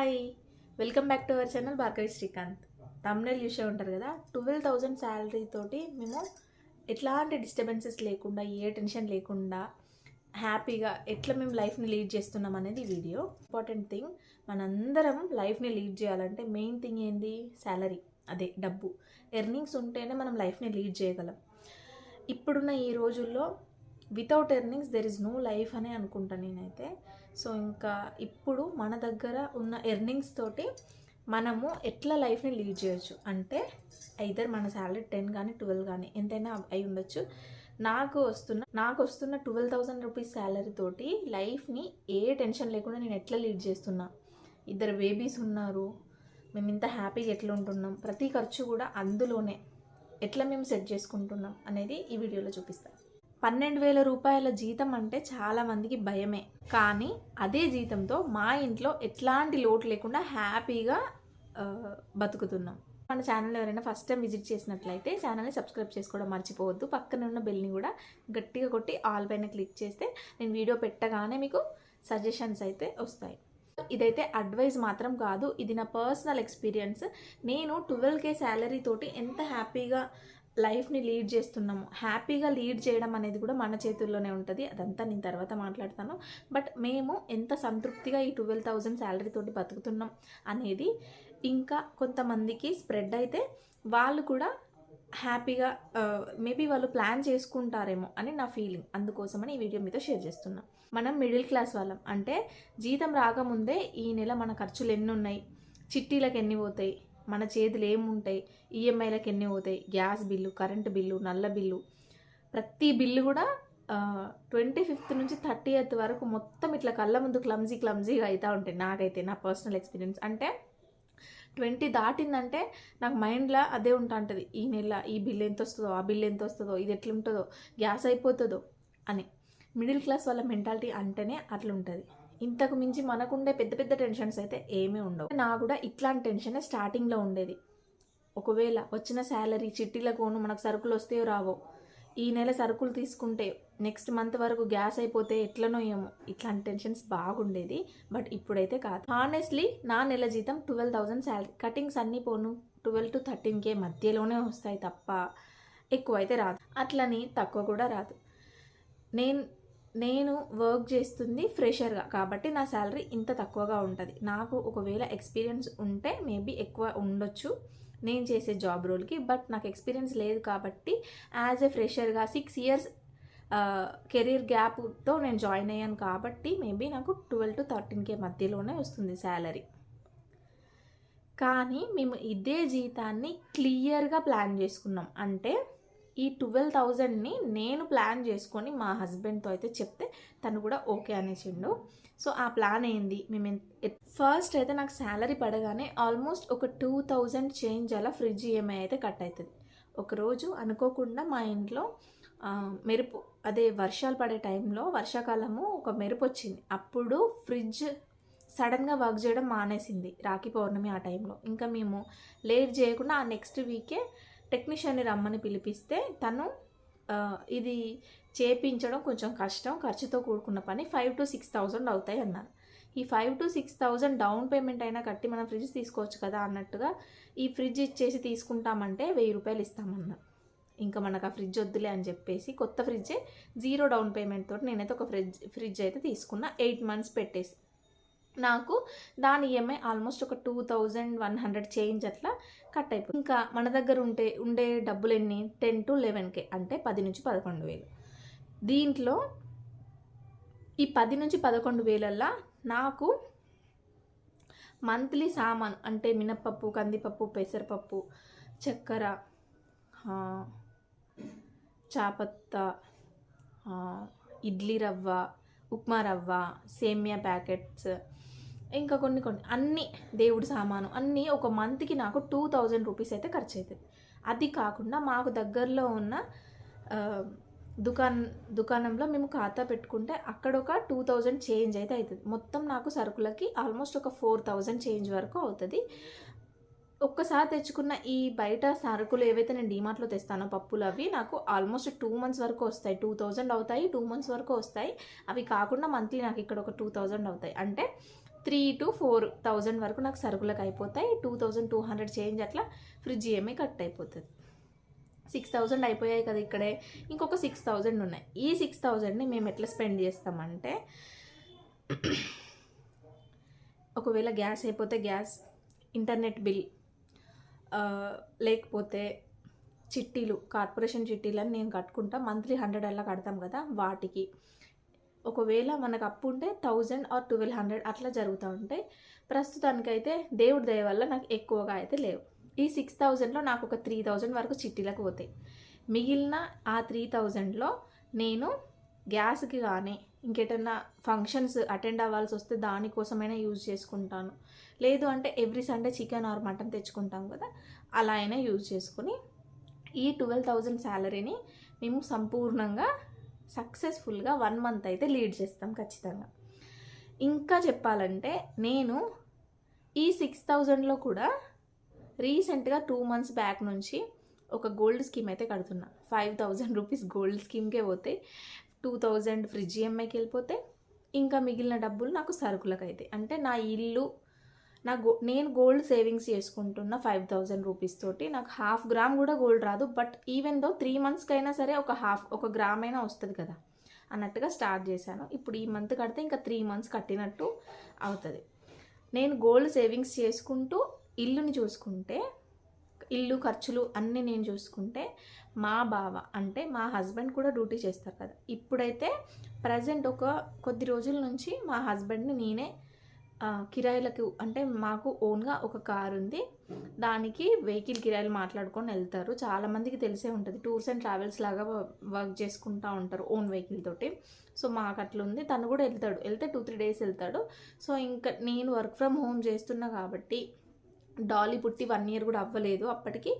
Hi, welcome back to our channel Bhargavi Srikanth. Thumbnail చూసే ఉంటారు కదా. 12,000 శాలరీ తోటి మేము ఎట్లాంటి డిస్టర్బెన్సెస్ లేకుండా, ఏ టెన్షన్ లేకుండా హ్యాపీగా ఎట్లా మేము లైఫ్ని లీడ్ చేస్తున్నాం అనేది వీడియో. ఇంపార్టెంట్ థింగ్, మనందరం లైఫ్ని లీడ్ చేయాలంటే మెయిన్ థింగ్ ఏంది? శాలరీ, అదే డబ్బు. ఎర్నింగ్స్ ఉంటేనే మనం లైఫ్ని లీడ్ చేయగలం. ఇప్పుడున్న ఈ రోజుల్లో without earnings there is no life అని అనుకుంటాను నేనైతే. సో ఇంకా ఇప్పుడు మన దగ్గర ఉన్న ఎర్నింగ్స్ తోటి మనము ఎట్లా లైఫ్ని లీడ్ చేయొచ్చు అంటే, ఐదర్ మన శాలరీ 10 కానీ 12 కానీ ఎంతైనా అయి ఉండొచ్చు. నాకు వస్తున్న 12,000 రూపీస్ శాలరీ తోటి లైఫ్ని ఏ టెన్షన్ లేకుండా నేను ఎట్లా లీడ్ చేస్తున్నా. 2 బేబీస్ ఉన్నారు, మేము ఇంత హ్యాపీగా ఎట్లా ఉంటున్నాం, ప్రతి ఖర్చు కూడా అందులోనే ఎట్లా మేము సెట్ చేసుకుంటున్నాం అనేది ఈ వీడియోలో చూపిస్తాను. 12,000 రూపాయల జీతం అంటే చాలామందికి భయమే, కానీ అదే జీతంతో మా ఇంట్లో ఎట్లాంటి లోటు లేకుండా హ్యాపీగా బతుకుతున్నాం. మన ఛానల్ ఎవరైనా ఫస్ట్ టైం విజిట్ చేసినట్లయితే ఛానల్ని సబ్స్క్రైబ్ చేసుకోవడం మర్చిపోవద్దు. పక్కన ఉన్న బెల్ని కూడా గట్టిగా కొట్టి ఆల్ పైన క్లిక్ చేస్తే నేను వీడియో పెట్టగానే మీకు సజెషన్స్ అయితే వస్తాయి. ఇదైతే అడ్వైస్ మాత్రం కాదు, ఇది నా పర్సనల్ ఎక్స్పీరియన్స్. నేను 12K శాలరీ తోటి ఎంత హ్యాపీగా లైఫ్ని లీడ్ చేస్తున్నాము. హ్యాపీగా లీడ్ చేయడం అనేది కూడా మన చేతుల్లోనే ఉంటుంది, అదంతా నేను తర్వాత మాట్లాడతాను. బట్ మేము ఎంత సంతృప్తిగా ఈ 12,000 శాలరీ తోటి బతుకుతున్నాం అనేది ఇంకా కొంతమందికి స్ప్రెడ్ అయితే వాళ్ళు కూడా హ్యాపీగా మేబీ వాళ్ళు ప్లాన్ చేసుకుంటారేమో అని నా ఫీలింగ్. అందుకోసమని ఈ వీడియో మీతో షేర్ చేస్తున్నాం. మనం మిడిల్ క్లాస్ వాళ్ళం అంటే జీతం రాకముందే ఈ నెల మన ఖర్చులు ఎన్ని ఉన్నాయి, చిట్టీలకు ఎన్ని పోతాయి, మన చేతులు ఏముంటాయి, ఈఎంఐలకు ఎన్ని పోతాయి, గ్యాస్ బిల్లు, కరెంటు బిల్లు, నల్ల బిల్లు, ప్రతి బిల్లు కూడా 25th నుంచి 30th వరకు మొత్తం ఇట్లా కళ్ళ ముందు క్లమ్జీగా అవుతూ ఉంటాయి. నాకైతే నా పర్సనల్ ఎక్స్పీరియన్స్ అంటే 20 దాటిందంటే నాకు మైండ్లో అదే ఉంటుంది, ఈ నెల ఈ బిల్ ఎంత వస్తుందో, ఆ బిల్ ఎంత వస్తుందో, ఇది ఎట్లుంటుందో, గ్యాస్ అయిపోతుందో అని. మిడిల్ క్లాస్ వాళ్ళ మెంటాలిటీ అంటేనే అట్లుంటుంది. ఇంతకు మించి మనకుండే పెద్ద పెద్ద టెన్షన్స్ అయితే ఏమీ ఉండవు. నాకు కూడా ఇట్లాంటి టెన్షనే స్టార్టింగ్లో ఉండేది. ఒకవేళ వచ్చిన శాలరీ చిట్టీలకును మనకు సరుకులు వస్తాయో రావో, ఈ నెల సరుకులు తీసుకుంటే నెక్స్ట్ మంత్ వరకు గ్యాస్ అయిపోతే ఎట్లనో ఏమో, ఇట్లాంటి టెన్షన్స్ బాగుండేది. బట్ ఇప్పుడైతే కాదు. హానెస్ట్లీ నా నెల జీతం 12,000 శాలరీ. కటింగ్స్ అన్నీ పోను 12 to 13K మధ్యలోనే వస్తాయి తప్ప ఎక్కువ అయితే రాదు, అట్లని తక్కువ కూడా రాదు. నేను వర్క్ చేస్తుంది ఫ్రెషర్గా కాబట్టి నా శాలరీ ఇంత తక్కువగా ఉంటుంది. నాకు ఒకవేళ ఎక్స్పీరియన్స్ ఉంటే మేబీ ఎక్కువ ఉండొచ్చు నేను చేసే జాబ్ రోల్కి. బట్ నాకు ఎక్స్పీరియన్స్ లేదు కాబట్టి యాజ్ ఎ ఫ్రెషర్గా 6 years కెరీర్ గ్యాప్తో నేను జాయిన్ అయ్యాను కాబట్టి మేబీ నాకు 12 to 13K మధ్యలోనే వస్తుంది శాలరీ. కానీ మేము ఇదే జీతాన్ని క్లియర్గా ప్లాన్ చేసుకున్నాం. అంటే ఈ 12,000ని నేను ప్లాన్ చేసుకొని మా హస్బెండ్తో అయితే చెప్తే తను కూడా ఓకే అనేసిండు. సో ఆ ప్లాన్ ఏంది, మేము ఫస్ట్ అయితే నాకు శాలరీ పడగానే ఆల్మోస్ట్ ఒక 2,000 చేంజ్ అలా ఫ్రిడ్జ్ ఈఎంఐ అయితే కట్ అవుతుంది. ఒకరోజు అనుకోకుండా మా ఇంట్లో మెరుపు, అదే వర్షాలు పడే టైంలో, వర్షాకాలము ఒక మెరుపు వచ్చింది. అప్పుడు ఫ్రిడ్జ్ సడన్గా వర్క్ చేయడం మానేసింది, రాఖీ పౌర్ణమి ఆ టైంలో. ఇంకా మేము లేట్ చేయకుండా ఆ నెక్స్ట్ వీకే టెక్నీషియన్ని రమ్మని పిలిపిస్తే తను ఇది చేపించడం కొంచెం కష్టం, ఖర్చుతో కూడుకున్న పని, 5,000 to 6,000 అవుతాయి అన్నారు. ఈ 5,000 to 6,000 డౌన్ పేమెంట్ అయినా కట్టి మనం ఫ్రిడ్జ్ తీసుకోవచ్చు కదా అన్నట్టుగా ఈ ఫ్రిడ్జ్ ఇచ్చేసి తీసుకుంటామంటే 1,000 రూపాయలు ఇస్తామన్నారు. ఇంకా మనకు ఆ ఫ్రిడ్జ్ వద్దులే అని చెప్పేసి కొత్త ఫ్రిడ్జే 0 డౌన్ పేమెంట్ తోటి నేనైతే ఒక ఫ్రిడ్జ్ అయితే తీసుకున్నా. 8 months పెట్టేసి నాకు దాని ఈఎంఐ ఆల్మోస్ట్ ఒక 2,100 చేంజ్ అట్లా కట్ అయిపోయింది. ఇంకా మన దగ్గర ఉండే డబ్బులు ఎన్ని, 10 to 11K అంటే 10 నుంచి 11,000. దీంట్లో ఈ 10 నుంచి 11,000 నాకు మంత్లీ సామాన్ అంటే మినప్పప్పు, కందిపప్పు, పెసరపప్పు, చక్కెర, చాపత్త, ఇడ్లీ రవ్వ, ఉప్మా రవ్వ, సేమియా ప్యాకెట్స్, ఇంకా కొన్ని అన్నీ దేవుడి సామాను అన్నీ ఒక మంత్కి నాకు 2,000 రూపీస్ అయితే ఖర్చు అవుతుంది. అది కాకుండా మాకు దగ్గరలో ఉన్న దుకాణంలో మేము ఖాతా పెట్టుకుంటే అక్కడ ఒక 2,000 చేంజ్ అయితే అవుతుంది. మొత్తం నాకు సరుకులకి ఆల్మోస్ట్ ఒక 4,000 చేంజ్ వరకు అవుతుంది. ఒక్కసారి తెచ్చుకున్న ఈ బయట సరుకులు ఏవైతే నేను డీమార్ట్లో తెస్తానో పప్పులు, అవి నాకు ఆల్మోస్ట్ 2 months వరకు వస్తాయి. 2,000 అవుతాయి, 2 months వరకు వస్తాయి. అవి కాకుండా మంత్లీ నాకు ఇక్కడ ఒక 2,000 అవుతాయి. అంటే 3,000 to 4,000 వరకు నాకు సరుకులకు అయిపోతాయి. 2,200 చేంజ్ అట్లా ఫ్రిడ్జ్ ఈఎంఐ కట్ అయిపోతుంది. 6,000 అయిపోయాయి కదా ఇక్కడే, ఇంకొక 6,000 ఉన్నాయి. ఈ 6,000ని మేము ఎట్లా స్పెండ్ చేస్తామంటే, ఒకవేళ గ్యాస్ అయిపోతే గ్యాస్, ఇంటర్నెట్ బిల్, లేకపోతే చిట్టీలు, కార్పొరేషన్ చిట్టీలని నేను కట్టుకుంటా. మంత్లీ 100 అలా కడతాం కదా, వాటికి. ఒకవేళ మనకు అప్పు ఉంటే 1,000 or 1,200 అట్లా జరుగుతూ ఉంటాయి. ప్రస్తుతానికైతే దేవుడి దయ వల్ల నాకు ఎక్కువగా అయితే లేవు. ఈ 6,000లో నాకు ఒక 3,000 వరకు చిట్టీలకు పోతాయి. మిగిలిన ఆ 3,000లో నేను గ్యాస్కి కానీ ఇంకేటన్నా ఫంక్షన్స్ అటెండ్ అవ్వాల్సి వస్తే దానికోసమైనా యూజ్ చేసుకుంటాను. లేదు అంటే every Sunday chicken or mutton తెచ్చుకుంటాం కదా, అలా అయినా యూజ్ చేసుకుని ఈ 12,000 శాలరీని మేము సంపూర్ణంగా సక్సెస్ఫుల్గా 1 month అయితే లీడ్ చేస్తాం ఖచ్చితంగా. ఇంకా చెప్పాలంటే నేను ఈ 6,000లో కూడా రీసెంట్గా 2 months బ్యాక్ నుంచి ఒక గోల్డ్ స్కీమ్ అయితే కడుతున్నా. 5,000 రూపీస్ గోల్డ్ స్కీమ్కే పోతాయి, 2,000 ఫ్రిడ్జ్ ఈఎంఐకి వెళ్ళిపోతే, ఇంకా మిగిలిన డబ్బులు నాకు సరుకులకు అయితే. అంటే నా ఇల్లు, నేను గోల్డ్ సేవింగ్స్ చేసుకుంటున్న 5,000 రూపీస్ తోటి నాకు 1/2 గ్రామ్ కూడా గోల్డ్ రాదు. బట్ ఈవెన్ దో 3 monthsకి అయినా సరే ఒక గ్రామ్ అయినా వస్తుంది కదా అన్నట్టుగా స్టార్ట్ చేశాను. ఇప్పుడు ఈ మంత్ కడితే ఇంకా 3 months కట్టినట్టు అవుతుంది. నేను గోల్డ్ సేవింగ్స్ చేసుకుంటూ ఇల్లుని చూసుకుంటే, ఇల్లు ఖర్చులు అన్నీ నేను చూసుకుంటే, మా బావ అంటే మా హస్బెండ్ కూడా డ్యూటీ చేస్తారు కదా. ఇప్పుడైతే ప్రజెంట్ ఒక కొద్ది రోజుల నుంచి మా హస్బెండ్ని నేనే కిరాయిలకు, అంటే మాకు ఓన్గా ఒక కారు ఉంది, దానికి వెహికల్ కిరాయిలు మాట్లాడుకొని వెళ్తారు. చాలామందికి తెలిసే ఉంటుంది, టూర్స్ అండ్ ట్రావెల్స్ లాగా వర్క్ చేసుకుంటూ ఉంటారు ఓన్ వెహికల్ తోటి. సో మాకు అట్లా ఉంది. తను కూడా వెళ్తే 2-3 days వెళ్తాడు. సో ఇంకా నేను వర్క్ ఫ్రమ్ హోమ్ చేస్తున్నా కాబట్టి, డాలీ పుట్టి 1 year కూడా అవ్వలేదు అప్పటికి.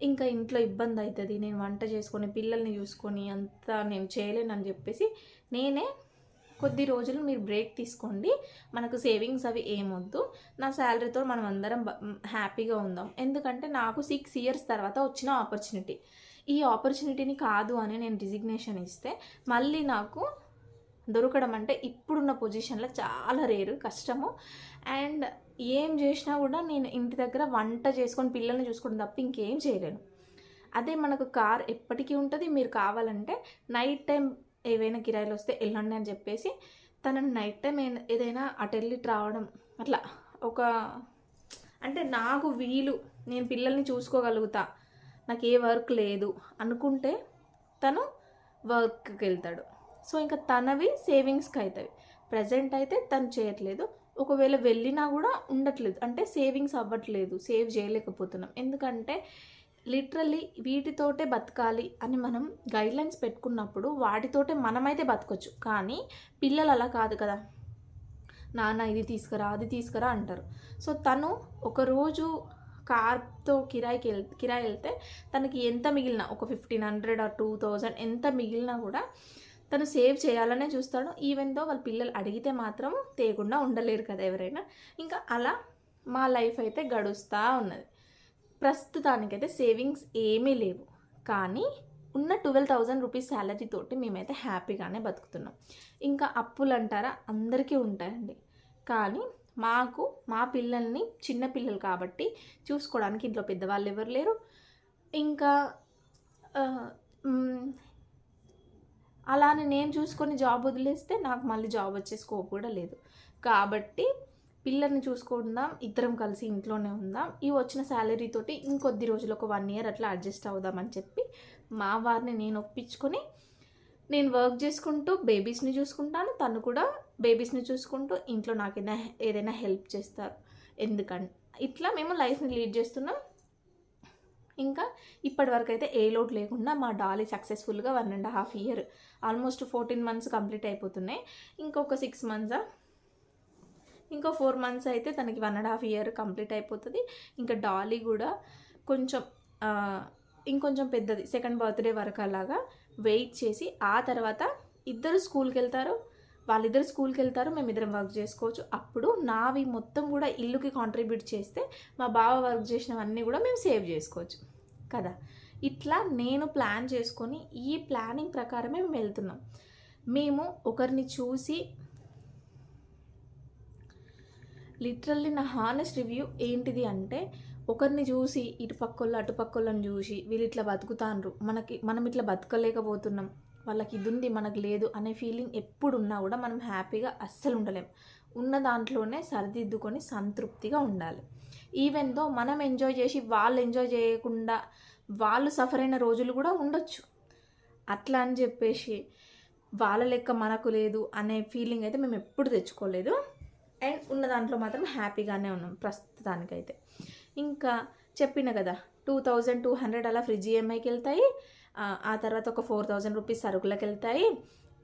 ఇంకా ఇంట్లో ఇబ్బంది అవుతుంది, నేను వంట చేసుకొని పిల్లల్ని చూసుకొని అంతా నేను చేయలేనని చెప్పేసి నేనే కొద్ది రోజులు మీరు బ్రేక్ తీసుకోండి, మనకు సేవింగ్స్ అవి ఏమొద్దు, నా శాలరీతో మనం అందరం హ్యాపీగా ఉందాం. ఎందుకంటే నాకు 6 years తర్వాత వచ్చిన ఆపర్చునిటీ, ఈ ఆపర్చునిటీని కాదు అని నేను రిజిగ్నేషన్ ఇస్తే మళ్ళీ నాకు దొరకడం అంటే ఇప్పుడున్న పొజిషన్లో చాలా రేరు, కష్టము. అండ్ ఏం చేసినా కూడా నేను ఇంటి దగ్గర వంట చేసుకొని పిల్లల్ని చూసుకోవడం తప్ప ఇంకేం చేయలేను. అదే మనకు కార్ ఎప్పటికీ ఉంటుంది. మీరు కావాలంటే నైట్ టైం ఏవైనా కిరాయిలు వస్తే వెళ్ళండి అని చెప్పేసి తనని నైట్ టైం ఏదైనా అటు వెళ్ళి రావడం అట్లా అంటే నాకు వీలు, నేను పిల్లల్ని చూసుకోగలుగుతా, నాకు ఏ వర్క్ లేదు అనుకుంటే తను వర్క్కి వెళ్తాడు. సో ఇంకా తనవి సేవింగ్స్కి అవుతాయి. ప్రజెంట్ అయితే తను చేయట్లేదు. ఒకవేళ వెళ్ళినా కూడా ఉండట్లేదు, అంటే సేవింగ్స్ అవ్వట్లేదు, సేవ్ చేయలేకపోతున్నాం. ఎందుకంటే లిటరల్లీ వీటితోటే బతకాలి అని మనం గైడ్లైన్స్ పెట్టుకున్నప్పుడు వాటితోటే మనమైతే బతకొచ్చు. కానీ పిల్లలు అలా కాదు కదా, నాన్న ఇది తీసుకురా అది తీసుకురా అంటారు. సో తను ఒకరోజు కార్తో కిరాయి వెళ్తే తనకి ఎంత మిగిలినా, ఒక 1,500 or 2,000 ఎంత మిగిలినా కూడా తను సేవ్ చేయాలనే చూస్తాడు. ఈవెన్ దో వాళ్ళ పిల్లలు అడిగితే మాత్రం తేకుండా ఉండలేరు కదా ఎవరైనా. ఇంకా అలా మా లైఫ్ అయితే గడుస్తూ ఉన్నది. ప్రస్తుతానికైతే సేవింగ్స్ ఏమీ లేవు, కానీ ఉన్న 12,000 రూపీస్ శాలరీ తోటి మేమైతే హ్యాపీగానే బతుకుతున్నాం. ఇంకా అప్పులు అంటారా, అందరికీ ఉంటాయండి. కానీ మాకు మా పిల్లల్ని, చిన్న పిల్లలు కాబట్టి చూసుకోవడానికి ఇంట్లో పెద్దవాళ్ళు ఎవరు లేరు. ఇంకా అలానే నేను చూసుకొని జాబ్ వదిలేస్తే నాకు మళ్ళీ జాబ్ వచ్చే స్కోప్ కూడా లేదు. కాబట్టి పిల్లల్ని చూసుకుందాం, ఇద్దరం కలిసి ఇంట్లోనే ఉందాం, ఈ వచ్చిన శాలరీ తోటి ఇంకొద్ది రోజులు ఒక 1 year అట్లా అడ్జస్ట్ అవుదామని చెప్పి మా వారిని నేను ఒప్పించుకొని నేను వర్క్ చేసుకుంటూ బేబీస్ని చూసుకుంటాను, తను కూడా బేబీస్ని చూసుకుంటూ ఇంట్లో నాకు ఏదైనా హెల్ప్ చేస్తారు. ఎందుకంటే ఇట్లా మేము లైఫ్ని లీడ్ చేస్తున్నాం. ఇంకా ఇప్పటి వరకు అయితే ఏ లోటు లేకుండా మా డాలీ సక్సెస్ఫుల్గా 1.5 year, ఆల్మోస్ట్ 14 months కంప్లీట్ అయిపోతున్నాయి. ఇంకొక 6 months, ఇంకో 4 months అయితే తనకి 1.5 year కంప్లీట్ అయిపోతుంది. ఇంకా డాలీ కూడా ఇంకొంచెం పెద్దది, 2nd birthday వరకు అలాగా వెయిట్ చేసి ఆ తర్వాత ఇద్దరు స్కూల్కి వెళ్తారు, వాళ్ళిద్దరు స్కూల్కి వెళ్తారు, మేమిద్దరం వర్క్ చేసుకోవచ్చు. అప్పుడు నావి మొత్తం కూడా ఇల్లుకి కాంట్రిబ్యూట్ చేస్తే మా బావ వర్క్ చేసినవన్నీ కూడా మేము సేవ్ చేసుకోవచ్చు కదా. ఇట్లా నేను ప్లాన్ చేసుకొని ఈ ప్లానింగ్ ప్రకారమే మేము వెళ్తున్నాం. మేము ఒకరిని చూసి లిటరల్లీ నా హానెస్ట్ రివ్యూ ఏంటిది అంటే, ఒకరిని చూసి ఇటుపక్కోళ్ళు అటుపక్కోళ్ళని చూసి వీళ్ళు ఇట్లా బతుకుతాండ్రు, మనం ఇట్లా బతకలేకపోతున్నాం, వాళ్ళకి ఇది ఉంది మనకు లేదు అనే ఫీలింగ్ ఎప్పుడు ఉన్నా కూడా మనం హ్యాపీగా అస్సలు ఉండలేం. ఉన్న దాంట్లోనే సరిదిద్దుకొని సంతృప్తిగా ఉండాలి. ఈవెన్ దో మనం ఎంజాయ్ చేసి వాళ్ళు ఎంజాయ్ చేయకుండా వాళ్ళు సఫర్ అయిన రోజులు కూడా ఉండొచ్చు. అట్లా అని చెప్పేసి వాళ్ళ లెక్క మనకు లేదు అనే ఫీలింగ్ అయితే మేము ఎప్పుడు తెచ్చుకోలేదు. అండ్ ఉన్న దాంట్లో మాత్రం హ్యాపీగానే ఉన్నాం ప్రస్తుతానికైతే. ఇంకా చెప్పిన కదా 2200 అలా ఫ్రిడ్జ్ ఈఎంఐకి వెళ్తాయి, ఆ తర్వాత ఒక 4000 రూపీస్ సరుకులకు వెళ్తాయి,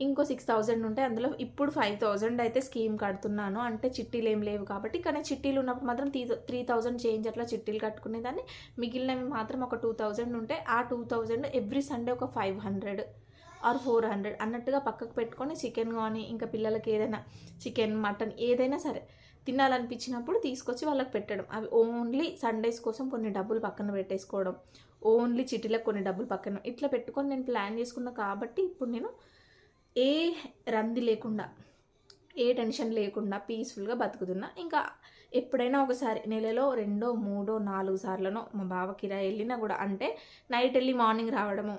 ఇంకో 6000 ఉంటే అందులో ఇప్పుడు 5000 అయితే స్కీమ్ కడుతున్నాను, అంటే చిట్టీలు ఏం లేవు కాబట్టి. కానీ చిట్టీలు ఉన్నప్పుడు మాత్రం 3000 చేంజ్ అట్లా చిట్టీలు కట్టుకునేదాన్ని. మిగిలినవి మాత్రం ఒక 2000 ఉంటే ఆ 2000 ఎవ్రీ సండే ఒక 500 ఆర్ 400 అన్నట్టుగా పక్కకు పెట్టుకొని చికెన్ కానీ ఇంకా పిల్లలకి ఏదైనా చికెన్ మటన్ ఏదైనా సరే తినాలనిపించినప్పుడు తీసుకొచ్చి వాళ్ళకి పెట్టడం. అవి ఓన్లీ సండేస్ కోసం కొన్ని డబ్బులు పక్కన పెట్టేసుకోవడం, ఓన్లీ చిట్టీలకు కొన్ని డబ్బులు పక్కన ఇట్లా పెట్టుకొని నేను ప్లాన్ చేసుకున్నా. కాబట్టి ఇప్పుడు నేను ఏ రంది లేకుండా ఏ టెన్షన్ లేకుండా పీస్ఫుల్గా బతుకుతున్నా. ఇంకా ఎప్పుడైనా ఒకసారి నెలలో 2, 3, 4 సార్లనో మా బావ కిరాయి వెళ్ళినా కూడా, అంటే నైట్ వెళ్ళి మార్నింగ్ రావడము,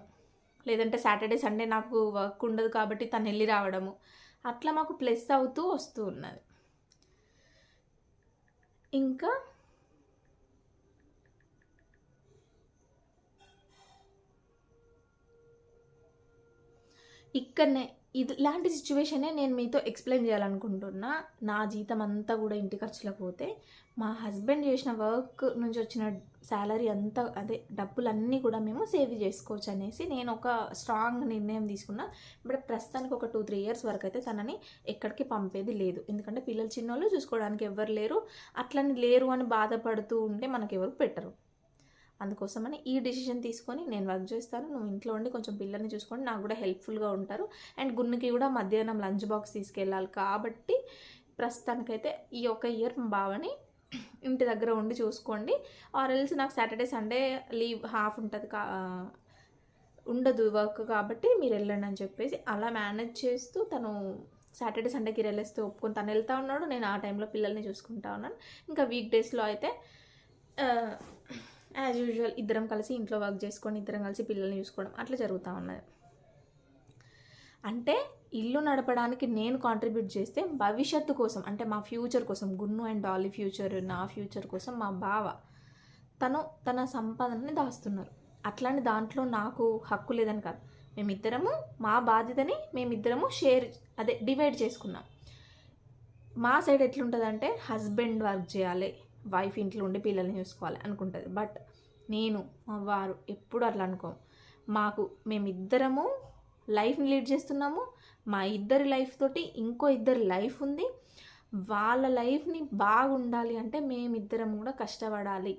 లేదంటే సాటర్డే సండే నాకు వర్క్ ఉండదు కాబట్టి తను వెళ్ళి రావడము, అట్లా మాకు ప్లస్ అవుతూ వస్తూ ఉన్నది. ఇంకా ఇక్కడనే ఇలాంటి సిచ్యువేషనే నేను మీతో ఎక్స్ప్లెయిన్ చేయాలనుకుంటున్నా. నా జీతం అంతా కూడా ఇంటి ఖర్చులకు పోతే మా హస్బెండ్ చేసిన వర్క్ నుంచి వచ్చిన శాలరీ అంతా, అదే డబ్బులన్నీ కూడా మేము సేవ్ చేసుకోవచ్చు అనేసి నేను ఒక స్ట్రాంగ్ నిర్ణయం తీసుకున్నా. బట్ ప్రస్తుతానికి ఒక 2-3 ఇయర్స్ వరకు అయితే తనని ఎక్కడికి పంపేది లేదు. ఎందుకంటే పిల్లలు చిన్నోళ్ళు, చూసుకోవడానికి ఎవరు లేరు. అట్లని లేరు అని బాధపడుతూ ఉంటే మనకు ఎవరు పెట్టరు. అందుకోసమని ఈ డిసిషన్ తీసుకొని నేను వర్క్ చేస్తాను, నువ్వు ఇంట్లో ఉండి కొంచెం పిల్లల్ని చూసుకొని నాకు కూడా హెల్ప్ఫుల్గా ఉంటారు. అండ్ గున్నుకి కూడా మధ్యాహ్నం లంచ్ బాక్స్ తీసుకెళ్ళాలి కాబట్టి ప్రస్తుతానికైతే ఈ ఒక ఇయర్ మా బావని ఇంటి దగ్గర ఉండి చూసుకోండి. ఆర్ ఎల్స్ నాకు సాటర్డే సండే లీవ్ హాఫ్ ఉంటుంది, ఉండదు వర్క్, కాబట్టి మీరు వెళ్ళండి అని చెప్పేసి అలా మేనేజ్ చేస్తూ తను సాటర్డే సండేకి వెళ్ళేస్తే ఒప్పుకొని తను వెళ్తూ ఉన్నాడు. నేను ఆ టైంలో పిల్లల్ని చూసుకుంటా ఉన్నాను. ఇంకా వీక్ డేస్లో అయితే యాజ్ యూజువల్ ఇద్దరం కలిసి ఇంట్లో వర్క్ చేసుకొని ఇద్దరం కలిసి పిల్లల్ని చూసుకోవడం అట్లా జరుగుతూ ఉన్నది. అంటే ఇల్లు నడపడానికి నేను కాంట్రిబ్యూట్ చేస్తే భవిష్యత్తు కోసం, అంటే మా ఫ్యూచర్ కోసం, గున్ను అండ్ డాలీ ఫ్యూచర్, నా ఫ్యూచర్ కోసం మా బావ తన సంపాదనని దాస్తున్నారు. అట్లాంటి దాంట్లో నాకు హక్కు లేదని కాదు, మేమిద్దరము మా బాధ్యతని మేమిద్దరము డివైడ్ చేసుకున్నాం. మా సైడ్ ఎట్లుంటుందంటే హస్బెండ్ వర్క్ చేయాలి, వైఫ్ ఇంట్లో ఉండి పిల్లల్ని చూసుకోవాలి అనుకుంటుంది. బట్ నేను మా వారు ఎప్పుడు అట్లా అనుకోము. మేమిద్దరము లైఫ్ని లీడ్ చేస్తున్నాము. మా ఇద్దరి లైఫ్ తోటి ఇంకో ఇద్దరి లైఫ్ ఉంది. వాళ్ళ లైఫ్ని బాగుండాలి అంటే మేమిద్దరం కూడా కష్టపడాలి.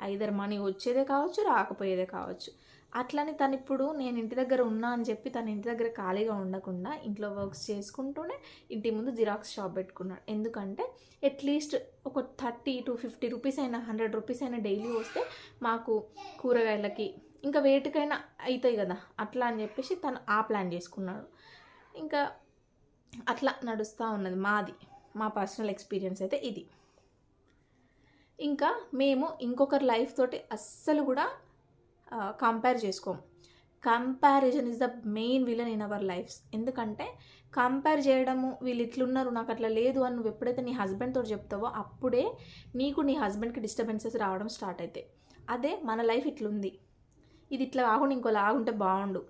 ఐదర్ మనీ వచ్చేదే కావచ్చు, రాకపోయేదే కావచ్చు. అట్లని తను ఇప్పుడు నేను ఇంటి దగ్గర ఉన్నా అని చెప్పి తను ఇంటి దగ్గర ఖాళీగా ఉండకుండా ఇంట్లో వర్క్స్ చేసుకుంటూనే ఇంటి ముందు జిరాక్స్ షాప్ పెట్టుకున్నాడు. ఎందుకంటే అట్లీస్ట్ ఒక 30 to 50 రూపీస్ అయినా 100 రూపీస్ అయినా డైలీ వస్తే మాకు కూరగాయలకి ఇంకా వేటికైనా అవుతాయి కదా, అట్లా అని చెప్పేసి తను ఆ ప్లాన్ చేసుకున్నాడు. ఇంకా అట్లా నడుస్తూ ఉన్నది మా పర్సనల్ ఎక్స్పీరియన్స్ అయితే ఇది. ఇంకా మేము ఇంకొకరి లైఫ్ తోటి అస్సలు కూడా కంపేర్ చేసుకోము. Comparison is the main villain in our lives. ఎందుకంటే కంపేర్ చేయడము, వీళ్ళు ఇట్లున్నారు నాకు అట్లా లేదు అని నువ్వు ఎప్పుడైతే నీ హస్బెండ్తో చెప్తావో అప్పుడే నీకు నీ హస్బెండ్కి డిస్టర్బెన్సెస్ రావడం స్టార్ట్ అవుతాయి. అదే మన లైఫ్ ఇట్లుంది, ఇది ఇట్లా కాకుండా ఇంకో లాగుంటే బాగుండు,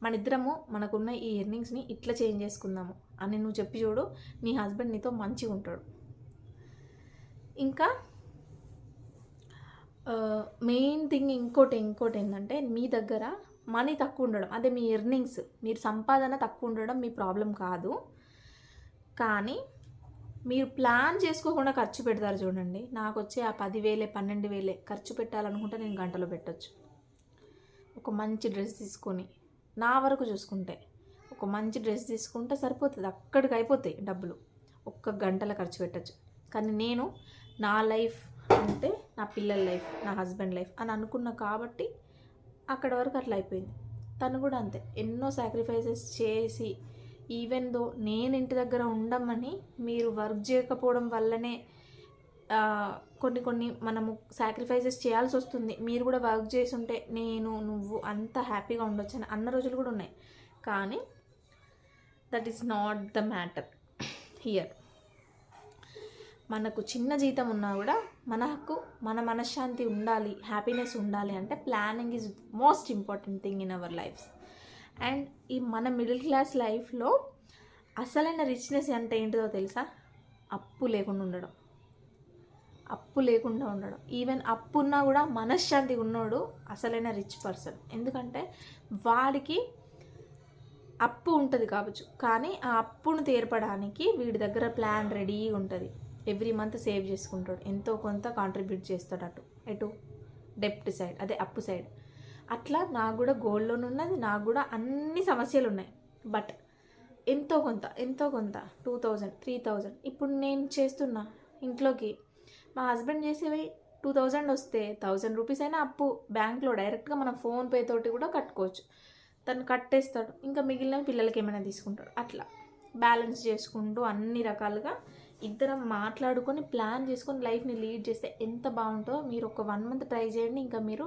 మన ఇద్దరము మనకున్న ఈ ఎర్నింగ్స్ని ఇట్లా చేంజ్ చేసుకుందాము అని నువ్వు చెప్పి చూడు, నీ హస్బెండ్ నీతో మంచిగా ఉంటాడు. ఇంకా మెయిన్ థింగ్ ఇంకోటి ఏంటంటే మీ దగ్గర మనీ తక్కువ ఉండడం, అదే మీ ఎర్నింగ్స్, మీరు సంపాదన తక్కువ ఉండడం మీ ప్రాబ్లం కాదు. కానీ మీరు ప్లాన్ చేసుకోకుండా ఖర్చు పెడతారు చూడండి. నాకు వచ్చే ఆ 10,000 12,000 ఖర్చు పెట్టాలనుకుంటే నేను గంటలో పెట్టచ్చు. ఒక మంచి డ్రెస్ తీసుకొని, నా వరకు చూసుకుంటే ఒక మంచి డ్రెస్ తీసుకుంటే సరిపోతుంది, అక్కడికి అయిపోతాయి డబ్బులు, ఒక్క గంటలో ఖర్చు పెట్టచ్చు. కానీ నేను నా లైఫ్ అంటే నా పిల్లల లైఫ్, నా హస్బెండ్ లైఫ్ అని అనుకున్నా కాబట్టి అక్కడ వరకు అట్లా అయిపోయింది. తను కూడా అంతే, ఎన్నో సాక్రిఫైసెస్ చేసి ఈవెన్ దో నేను ఇంటి దగ్గర ఉండమని మీరు వర్క్ చేయకపోవడం వల్లనే కొన్ని మనము సాక్రిఫైసెస్ చేయాల్సి వస్తుంది. మీరు కూడా వర్క్ చేసి ఉంటే నువ్వు అంత హ్యాపీగా ఉండొచ్చు అని అన్న రోజులు కూడా ఉన్నాయి. కానీ that is not the matter here. మనకు చిన్న జీతం ఉన్నా కూడా మన మనశ్శాంతి ఉండాలి, హ్యాపీనెస్ ఉండాలి అంటే planning is most important thing in our lifes. And ఈ మన మిడిల్ క్లాస్ లైఫ్లో అసలైన రిచ్నెస్ అంటే ఏంటిదో తెలుసా? అప్పు లేకుండా ఉండడం. ఈవెన్ అప్పు ఉన్నా కూడా మనశ్శాంతి ఉన్నోడు అసలైన రిచ్ పర్సన్. ఎందుకంటే వాడికి అప్పు ఉంటుంది కావచ్చు, కానీ ఆ అప్పును తీర్పడానికి వీడి దగ్గర ప్లాన్ రెడీగా ఉంటుంది. ఎవ్రీ మంత్ సేవ్ చేసుకుంటాడు, ఎంతో కొంత కాంట్రిబ్యూట్ చేస్తాడు ఎటు డెప్ట్ సైడ్, అదే అప్పు సైడ్. అట్లా నాకు కూడా గోల్డ్ లోన్ ఉన్నది, నాకు కూడా అన్ని సమస్యలు ఉన్నాయి. బట్ ఎంతో కొంత 2000, 3000 ఇప్పుడు నేను చేస్తున్నా ఇంట్లోకి. మా హస్బెండ్ చేసేవి 2000 వస్తే 1000 రూపీస్ అయినా అప్పు బ్యాంక్లో డైరెక్ట్గా మనం ఫోన్పే తోటి కూడా కట్టుకోవచ్చు. తను కట్టేస్తాడు, ఇంకా మిగిలిన పిల్లలకి ఏమైనా తీసుకుంటాడు. అట్లా బ్యాలెన్స్ చేసుకుంటూ అన్ని రకాలుగా ఇద్దరం మాట్లాడుకొని ప్లాన్ చేసుకొని లైఫ్ని లీడ్ చేస్తే ఎంత బాగుంటుందో మీరు ఒక 1 month ట్రై చేయండి. ఇంకా మీరు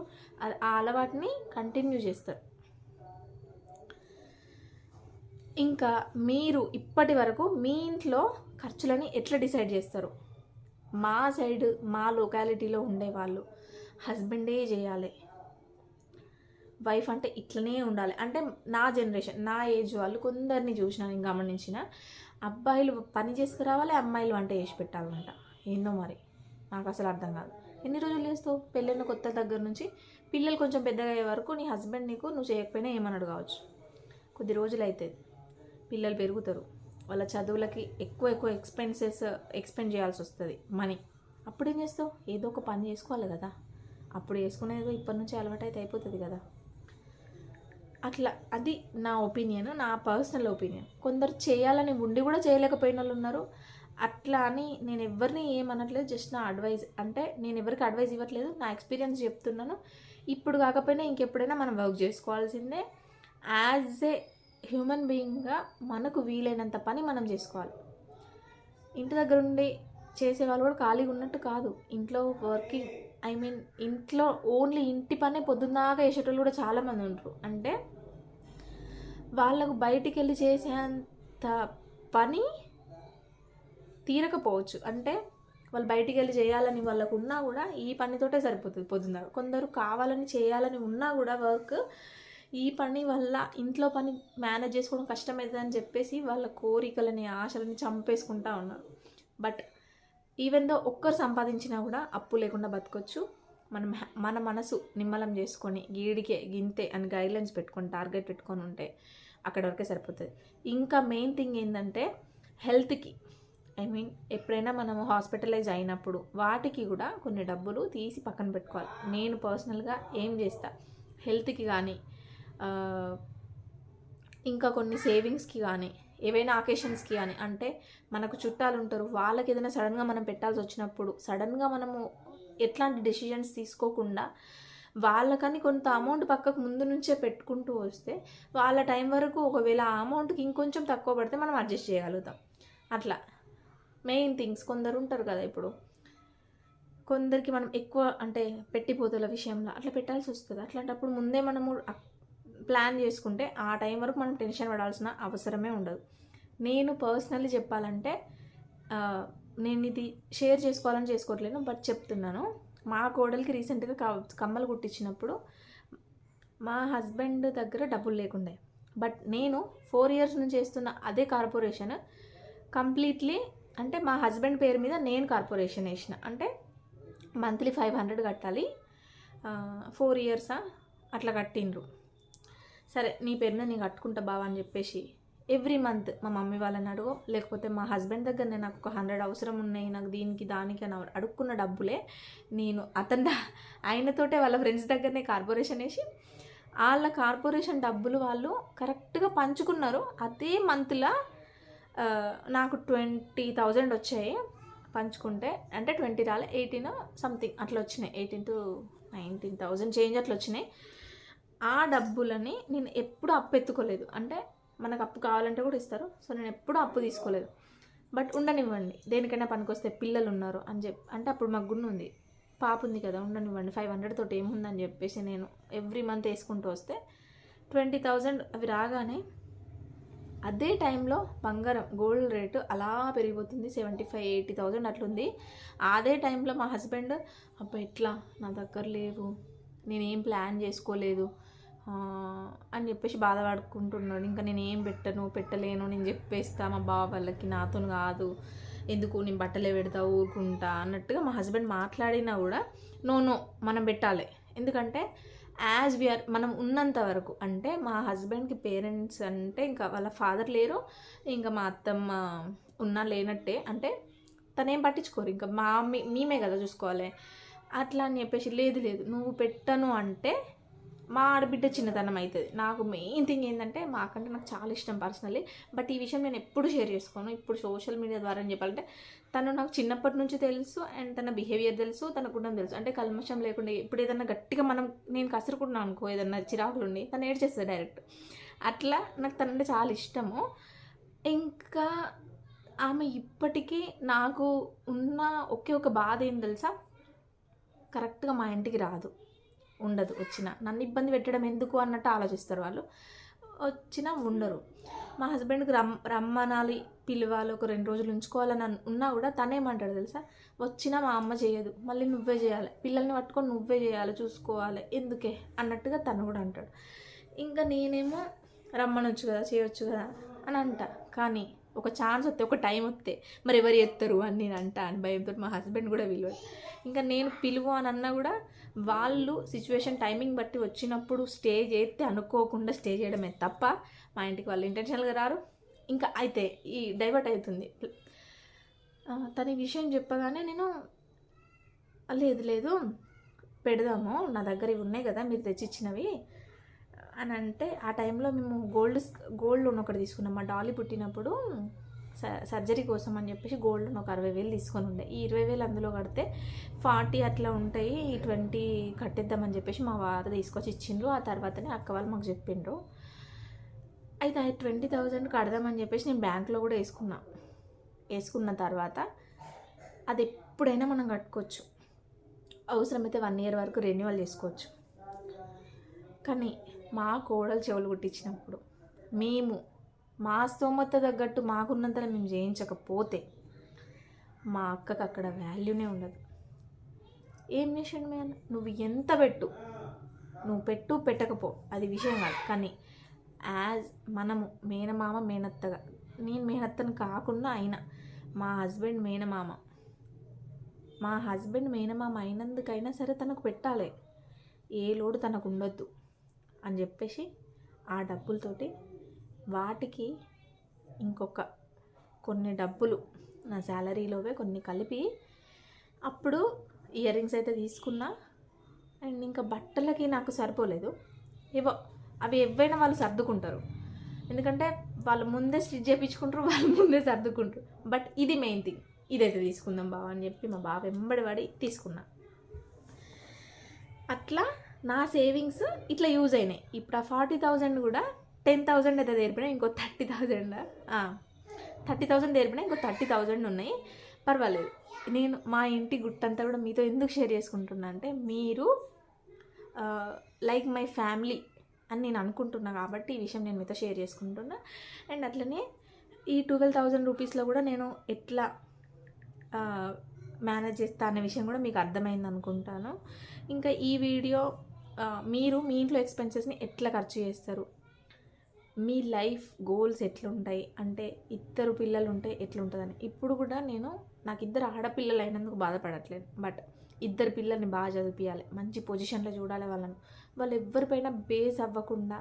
ఆ అలవాటుని కంటిన్యూ చేస్తారు. ఇంకా మీరు ఇప్పటి వరకు మీ ఇంట్లో ఖర్చులని ఎట్లా డిసైడ్ చేస్తారు? మా సైడ్, మా లొకాలిటీలో ఉండేవాళ్ళు హస్బెండే చేయాలి, వైఫ్ అంటే ఇట్లనే ఉండాలి అంటే నా జనరేషన్, నా ఏజ్ వాళ్ళు కొందరిని చూసిన, నేను గమనించిన. అబ్బాయిలు పని చేసుకురావాలి, అమ్మాయిలు వంట చేసి పెట్టాలంట. ఏందో మరి నాకు అసలు అర్థం కాదు. ఎన్ని రోజులు చేస్తావు? పెళ్ళైన కొత్త దగ్గర నుంచి పిల్లలు కొంచెం పెద్దగా అయ్యే వరకు నీ హస్బెండ్ నువ్వు చేయకపోయినా ఏమన్నాడు కావచ్చు. కొద్ది రోజులు అవుతుంది, పిల్లలు పెరుగుతారు, వాళ్ళ చదువులకి ఎక్కువ ఎక్స్పెండ్ చేయాల్సి వస్తుంది మనీ. అప్పుడు ఏం చేస్తావు? ఏదో ఒక పని చేసుకోవాలి కదా. అప్పుడు చేసుకునేది ఇప్పటి నుంచి అలవాటు అయితే అయిపోతుంది కదా. అట్లా అది నా ఒపీనియన్, నా పర్సనల్ ఒపీనియన్. కొందరు చేయాలని ఉండి కూడా చేయలేకపోయిన వాళ్ళు ఉన్నారు. అట్లా అని నేను ఎవరిని ఏమనట్లేదు, జస్ట్ నా అడ్వైజ్. అంటే నేను ఎవరికి అడ్వైజ్ ఇవ్వట్లేదు, నా ఎక్స్పీరియన్స్ చెప్తున్నాను. ఇప్పుడు కాకపోయినా ఇంకెప్పుడైనా మనం వర్క్ చేసుకోవాల్సిందే. యాజ్ ఏ హ్యూమన్ బీయింగ్గా మనకు వీలైనంత పని మనం చేసుకోవాలి. ఇంటి దగ్గర ఉండి చేసేవాళ్ళు కూడా ఖాళీగా ఉన్నట్టు కాదు. ఇంట్లో వర్కింగ్, ఇంట్లో ఓన్లీ ఇంటి పనే పొద్దున్నాగా వేసేటోళ్ళు కూడా చాలామంది ఉంటారు. అంటే వాళ్ళకు బయటికి వెళ్ళి చేసేంత పని తీరకపోవచ్చు. అంటే వాళ్ళు బయటికి వెళ్ళి చేయాలని వాళ్ళకు ఉన్నా కూడా ఈ పనితోటే సరిపోతుంది పొద్దున్న. కొందరు కావాలని చేయాలని ఉన్నా కూడా వర్క్, ఈ పని వల్ల ఇంట్లో పని మేనేజ్ చేసుకోవడం కష్టమవుతుందని చెప్పేసి వాళ్ళ కోరికలని, ఆశలని చంపేసుకుంటా ఉన్నారు. బట్ ఈవెన్ దో ఒక్కరు సంపాదించినా కూడా అప్పు లేకుండా బతకొచ్చు. మన మనసు నిమ్మలం చేసుకొని గీడికే గింతే అని గైడ్లైన్స్ పెట్టుకొని, టార్గెట్ పెట్టుకొని ఉంటే అక్కడ వరకే సరిపోతుంది. ఇంకా మెయిన్ థింగ్ ఏంటంటే హెల్త్కి, ఎప్పుడైనా మనము హాస్పిటలైజ్ అయినప్పుడు వాటికి కూడా కొన్ని డబ్బులు తీసి పక్కన పెట్టుకోవాలి. నేను పర్సనల్గా ఏం చేస్తా, హెల్త్కి కానీ ఇంకా కొన్ని సేవింగ్స్కి కానీ, ఏవైనా అకేషన్స్కి కానీ, అంటే మనకు చుట్టాలు ఉంటారు, వాళ్ళకి ఏదైనా సడన్గా మనం పెట్టాల్సి వచ్చినప్పుడు సడన్గా మనము ఎట్లాంటి డెసిషన్స్ తీసుకోకుండా వాళ్ళకని కొంత అమౌంట్ పక్కకు ముందు నుంచే పెట్టుకుంటూ వస్తే వాళ్ళ టైం వరకు ఒకవేళ ఆ అమౌంట్కి ఇంకొంచెం తక్కువ పడితే మనం అడ్జస్ట్ చేయగలుగుతాం. అట్లా మెయిన్ థింగ్స్. కొందరు ఉంటారు కదా, ఇప్పుడు కొందరికి మనం ఎక్కువ అంటే పెట్టిపోతుల విషయంలో అట్లా పెట్టాల్సి వస్తుంది. అట్లాంటప్పుడు ముందే మనము ప్లాన్ చేసుకుంటే ఆ టైం వరకు మనం టెన్షన్ పడాల్సిన అవసరమే ఉండదు. నేను పర్సనల్లీ చెప్పాలంటే నేను ఇది షేర్ చేసుకోవాలని చేసుకోవట్లేను, బట్ చెప్తున్నాను. మా కోడలికి రీసెంట్గా కమ్మలు కుట్టించినప్పుడు మా హస్బెండ్ దగ్గర డబ్బులు లేకుండే. బట్ నేను 4 years నుంచి చేస్తున్న అదే కార్పొరేషన్ కంప్లీట్లీ, అంటే మా హస్బెండ్ పేరు మీద నేను కార్పొరేషన్ వేసిన. అంటే మంత్లీ 500 కట్టాలి, 4 years అట్లా కట్టిండ్రు. సరే నీ పేరున నేను కట్టుకుంటా బావా అని చెప్పేసి ఎవ్రీ మంత్ మా మమ్మీ వాళ్ళని అడుగో, లేకపోతే మా హస్బెండ్ దగ్గర నేను నాకు ఒక 100 అవసరం ఉన్నాయి, నాకు దీనికి దానికి అని అడుక్కున్న డబ్బులే నేను ఆయనతోటే వాళ్ళ ఫ్రెండ్స్ దగ్గరనే కార్పొరేషన్ వేసి వాళ్ళ కార్పొరేషన్ డబ్బులు వాళ్ళు కరెక్ట్గా పంచుకున్నారు. అదే మంత్లో నాకు 20,000 వచ్చాయి పంచుకుంటే. అంటే 20 రాలే, 18 సంథింగ్ అట్లా వచ్చినాయి, 18 to 19,000 చేంజ్ అట్లా వచ్చినాయి. ఆ డబ్బులని నేను ఎప్పుడు అప్పెత్తుకోలేదు. అంటే మనకు అప్పు కావాలంటే కూడా ఇస్తారు. సో నేను ఎప్పుడూ అప్పు తీసుకోలేదు. బట్ ఉండనివ్వండి, దేనికైనా పనికొస్తే పిల్లలు ఉన్నారు అని చెప్పి, అంటే అప్పుడు మాకు గున్న ఉంది, పాప ఉంది కదా, ఉండనివ్వండి 500 తోటి ఏముందని చెప్పేసి నేను ఎవ్రీ మంత్ వేసుకుంటూ వస్తే 20,000 అవి రాగానే అదే టైంలో బంగారం గోల్డ్ రేటు అలా పెరిగిపోతుంది, 75,000-80,000 అట్లుంది. అదే టైంలో మా హస్బెండ్ అబ్బా ఎట్లా నా దగ్గర లేవు, నేనేం ప్లాన్ చేసుకోలేదు అని చెప్పేసి బాధపడుకుంటున్నాడు. ఇంకా నేను ఏం పెట్టలేను, నేను చెప్పేస్తా మా బావ వాళ్ళకి, నాతో కాదు, ఎందుకు నేను బట్టలే పెడతా ఊరుకుంటా అన్నట్టుగా మా హస్బెండ్ మాట్లాడినా కూడా నో మనం పెట్టాలి. ఎందుకంటే యాజ్ వీఆర్ మనం ఉన్నంత వరకు, అంటే మా హస్బెండ్కి పేరెంట్స్ అంటే ఇంకా వాళ్ళ ఫాదర్ లేరు, ఇంకా మా అత్తమ్మ ఉన్నా లేనట్టే, అంటే తనేం పట్టించుకోరు, ఇంకా మేమే కదా చూసుకోవాలి. అట్లా అని చెప్పేసి లేదు నువ్వు పెట్టను అంటే మా ఆడబిడ్డ చిన్నతనం అవుతుంది. నాకు మెయిన్ థింగ్ ఏంటంటే మాకంటే నాకు చాలా ఇష్టం పర్సనలీ, బట్ ఈ విషయం నేను ఎప్పుడు షేర్ చేసుకోను. ఇప్పుడు సోషల్ మీడియా ద్వారా చెప్పాలంటే తను నాకు చిన్నప్పటి నుంచి తెలుసు, అండ్ తన బిహేవియర్ తెలుసు, తన గుణం తెలుసు. అంటే కల్మషం లేకుండా ఇప్పుడు ఏదన్నా గట్టిగా నేను కసురుకున్నాను అనుకో, ఏదన్నా చిరాకులుండి తను ఏడ్చేస్తుంది డైరెక్ట్. అట్లా నాకు తనంటే చాలా ఇష్టము. ఇంకా ఆమె ఇప్పటికీ నాకు ఉన్న ఒకే ఒక బాధ ఏం తెలుసా, కరెక్ట్గా మా ఇంటికి రాదు, ఉండదు. వచ్చినా నన్ను ఇబ్బంది పెట్టడం ఎందుకు అన్నట్టు ఆలోచిస్తారు వాళ్ళు. వచ్చినా ఉండరు. మా హస్బెండ్కి రమ్మనాలి, పిలవాలి, ఒక 2 రోజులు ఉంచుకోవాలని ఉన్నా కూడా తనేమంటాడు తెలుసా, వచ్చినా మా అమ్మ చేయదు, మళ్ళీ నువ్వే చేయాలి, పిల్లల్ని పట్టుకొని నువ్వే చేయాలి, చూసుకోవాలి, ఎందుకే అన్నట్టుగా తను కూడా అంటాడు. ఇంకా నేనేమో రమ్మనొచ్చు కదా, చేయొచ్చు కదా అని అంట. కానీ ఒక ఛాన్స్ వస్తే, ఒక టైం వస్తే మరి ఎవరు ఎత్తారు అని నేను అంటా అని భయంతో మా హస్బెండ్ కూడా పిలవడు. ఇంకా నేను పిలువు అని అన్నా కూడా వాళ్ళు సిచ్యువేషన్ టైమింగ్ బట్టి వచ్చినప్పుడు స్టే చేస్తే అనుకోకుండా స్టే చేయడమే తప్ప మా ఇంటికి వాళ్ళు ఇంటెన్షనల్గా రారు. ఇంకా అయితే ఈ డైవర్ట్ అవుతుంది. తన విషయం చెప్పగానే నేను లేదు పెడదాము, నా దగ్గర ఇవి ఉన్నాయి కదా మీరు తెచ్చిచ్చినవి అని అంటే, ఆ టైంలో మేము గోల్డ్ లోన్ ఒకటి తీసుకున్నాం. మా డాలీ పుట్టినప్పుడు సర్జరీ కోసం అని చెప్పేసి గోల్డ్ లోన్ ఒక 60,000 తీసుకొని ఉండే. ఈ 20,000 అందులో కడితే 40 అట్లా ఉంటాయి, 20 కట్టేద్దామని చెప్పేసి మా వారు తీసుకొచ్చి ఇచ్చిండ్రు. ఆ తర్వాతనే అక్క వాళ్ళు మాకు చెప్పిండ్రు. అయితే 20,000 కడదామని చెప్పేసి నేను బ్యాంక్లో కూడా వేసుకున్న తర్వాత అది ఎప్పుడైనా మనం కట్టుకోవచ్చు, అవసరమైతే 1 year వరకు రెన్యువల్ చేసుకోవచ్చు. కానీ మా కోడలు చెవులు కుట్టించినప్పుడు మేము మా స్తోమత తగ్గట్టు మాకున్నంతలో మేము చేయించకపోతే మా అక్కకు అక్కడ వాల్యూనే ఉండదు. ఏం చేసాడు మీ అన్న, నువ్వు ఎంత నువ్వు పెట్టకపో అది విషయం కాదు. కానీ యాజ్ మనము మేనమామ మేనత్తగా, నేను మేనత్తను కాకుండా అయినా మా హస్బెండ్ మేనమామ అయినందుకైనా సరే తనకు పెట్టాలి, ఏ లోడు తనకు ఉండొద్దు అని చెప్పేసి ఆ డబ్బులతోటి వాటికి ఇంకొక కొన్ని డబ్బులు నా శాలరీలోవే కొన్ని కలిపి అప్పుడు ఇయర్ రింగ్స్ అయితే తీసుకున్నా. అండ్ ఇంకా బట్టలకి నాకు సరిపోలేదు, అవి ఎవైనా వాళ్ళు సర్దుకుంటారు, ఎందుకంటే వాళ్ళు ముందే స్టిచ్ చేయించుకుంటారు, వాళ్ళు ముందే సర్దుకుంటారు. బట్ ఇది మెయిన్ థింగ్, ఇదైతే తీసుకుందాం బావ అని చెప్పి మా బావ వెంబడి పడి తీసుకున్నా. అట్లా నా సేవింగ్స్ ఇట్లా యూజ్ అయినాయి. ఇప్పుడు ఆ 40,000 కూడా 10,000 అయితే తెరిపినాయి, ఇంకో 30,000 తెరిపినాయి, ఇంకో 30,000 ఉన్నాయి. పర్వాలేదు. నేను మా ఇంటి గుట్టంతా కూడా మీతో ఎందుకు షేర్ చేసుకుంటున్నా అంటే, మీరు లైక్ మై ఫ్యామిలీ అని నేను అనుకుంటున్నా కాబట్టి ఈ విషయం నేను మీతో షేర్ చేసుకుంటున్నా. అండ్ అట్లనే ఈ 12,000 రూపీస్లో కూడా నేను ఎట్లా మేనేజ్ చేస్తా అనే విషయం కూడా మీకు అర్థమైంది అనుకుంటాను. ఇంకా ఈ వీడియో మీరు మీ ఇంట్లో ఎక్స్పెన్సెస్ని ఎట్లా ఖర్చు చేస్తారు, మీ లైఫ్ గోల్స్ ఎట్లుంటాయి, అంటే 2 పిల్లలు ఉంటే ఎట్లుంటుందని. ఇప్పుడు కూడా నాకు 2 ఆడపిల్లలు అయినందుకు బాధపడట్లేదు, బట్ 2 పిల్లల్ని బాగా చదివించాలి, మంచి పొజిషన్లో చూడాలి వాళ్ళు ఎవరిపైన బేస్ అవ్వకుండా,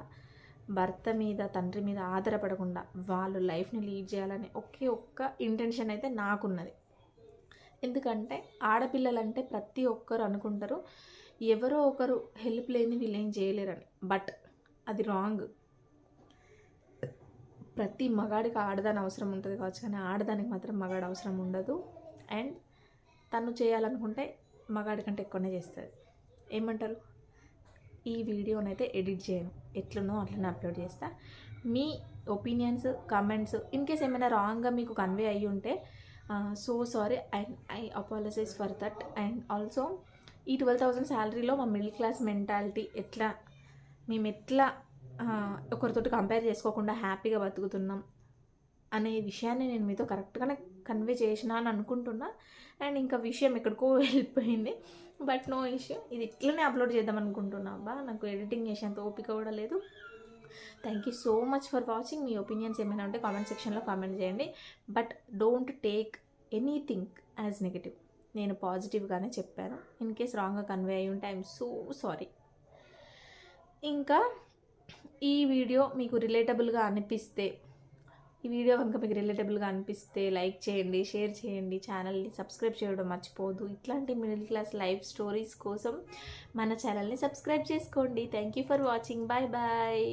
భర్త మీద తండ్రి మీద ఆధారపడకుండా వాళ్ళు లైఫ్ని లీడ్ చేయాలని ఒక్క ఇంటెన్షన్ అయితే నాకున్నది. ఎందుకంటే ఆడపిల్లలంటే ప్రతి ఒక్కరు అనుకుంటారు ఎవరో ఒకరు హెల్ప్ లేని వీళ్ళు ఏం చేయలేరని, బట్ అది రాంగ్. ప్రతి మగాడికి ఆడదాని అవసరం ఉంటుంది కావచ్చు, కానీ ఆడదానికి మాత్రం మగాడు అవసరం ఉండదు. అండ్ తను చేయాలనుకుంటే మగాడి కంటే ఎక్కువనే చేస్తుంది. ఏమంటారు, ఈ వీడియోనైతే ఎడిట్ చేయను, ఎట్లున్నో అట్లనే అప్లోడ్ చేస్తా. మీ ఒపీనియన్స్, కామెంట్స్ ఇన్ కేస్ ఏమైనా రాంగ్గా మీకు కన్వే అయ్యి ఉంటే so sorry and I apologise for that. And also ఈ 12,000 శాలరీలో మా మిడిల్ క్లాస్ మెంటాలిటీ మేము ఎట్లా ఒకరితోటి కంపేర్ చేసుకోకుండా హ్యాపీగా బతుకుతున్నాం అనే విషయాన్ని నేను మీతో కరెక్ట్గానే కన్వే చేసిన అని అనుకుంటున్నా. అండ్ ఇంకా విషయం ఎక్కడికో వెళ్ళిపోయింది, బట్ నో ఇష్యూ. ఇది ఇట్లనే అప్లోడ్ చేద్దాం అనుకుంటున్నా. నాకు ఎడిటింగ్ చేసేంత ఓపిక కూడా లేదు. Thank you so much for watching. Me opinions ఏమైనా ఉంటే కామెంట్ సెక్షన్లో కామెంట్ చేయండి, but don't take anything as negative. నేను పాజిటివ్గానే చెప్పాను. ఇన్ కేస్ రాంగ్గా కన్వే అయ్యి ఉంటే ఐఎమ్ సో సారీ. ఇంకా ఈ వీడియో మీకు రిలేటబుల్గా అనిపిస్తే లైక్ చేయండి, షేర్ చేయండి, ఛానల్ని సబ్స్క్రైబ్ చేయడం మర్చిపోదు. ఇట్లాంటి మిడిల్ క్లాస్ లైఫ్ స్టోరీస్ కోసం మన ఛానల్ని సబ్స్క్రైబ్ చేసుకోండి. Thank you for watching. Bye bye.